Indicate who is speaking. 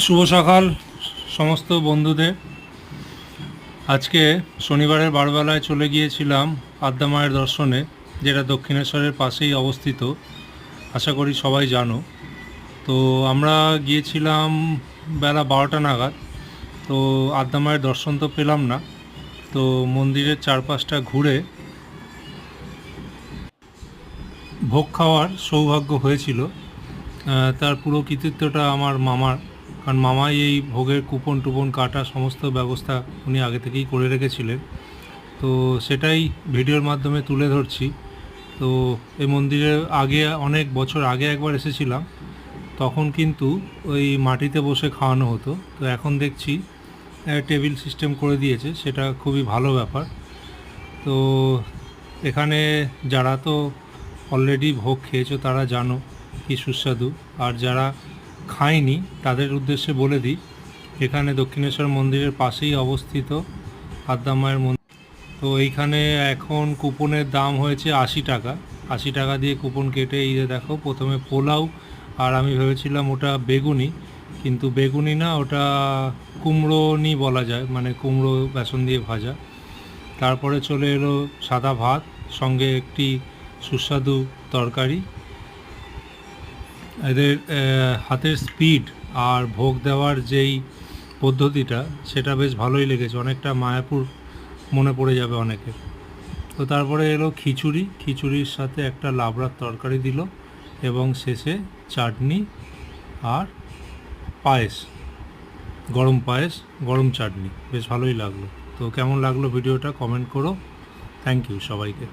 Speaker 1: শুভ সকাল সমস্ত বন্ধুদের। আজকে শনিবারের বারবেলায় চলে গিয়েছিলাম আদ্যা মায়ের দর্শনে, যেটা দক্ষিণেশ্বরের পাশেই অবস্থিত। আশা করি সবাই জানো। তো আমরা গিয়েছিলাম বেলা 12টা নাগাদ। তো আদ্যা মায়ের দর্শন তো পেলাম না। তো মন্দিরের চারপাশটা ঘুরে ভোগ খাওয়ার সৌভাগ্য হয়েছিল। তার পুরো কৃতিত্বটা আমার মামার, কারণ মামাই এই ভোগের কুপন টুপন কাটা সমস্ত ব্যবস্থা উনি আগে থেকেই করে রেখেছিলেন। তো সেটাই ভিডিওর মাধ্যমে তুলে ধরছি। তো এই মন্দিরে আগে অনেক বছর আগে একবার এসেছিলাম, তখন কিন্তু ওই মাটিতে বসে খাওয়ানো হতো। তো এখন দেখছি টেবিল সিস্টেম করে দিয়েছে, সেটা খুবই ভালো ব্যাপার। তো এখানে যারা তো অলরেডি ভোগ খেয়েছো তারা জানো কি সুস্বাদু, আর যারা খায়নি তাদের উদ্দেশ্যে বলে দিই, এখানে দক্ষিণেশ্বর মন্দিরের পাশেই অবস্থিত আদ্যা মায়ের মন্দির। তো এইখানে এখন কুপনের দাম হয়েছে 80 টাকা। 80 টাকা দিয়ে কুপন কেটে এই যে দেখো, প্রথমে পোলাও, আর আমি ভেবেছিলাম ওটা বেগুনি, কিন্তু বেগুনি না, ওটা কুমড়োনি বলা যায়, মানে কুমড়ো বেসন দিয়ে ভাজা। তারপরে চলে এলো সাদা ভাত, সঙ্গে একটি সুস্বাদু তরকারি। এদের হাতের স্পিড আর ভোগ দেওয়ার যেই পদ্ধতিটা, সেটা বেশ ভালোই লেগেছে, অনেকটা মায়াপুর মনে পড়ে যাবে অনেকের। তো তারপরে এলো খিচুড়ি, খিচুড়ির সাথে একটা লাবড়ার তরকারি দিল, এবং শেষে চাটনি আর পায়েস, গরম পায়েস, গরম চাটনি, বেশ ভালোই লাগলো। তো কেমন লাগলো ভিডিওটা কমেন্ট করো। থ্যাংক ইউ সবাইকে।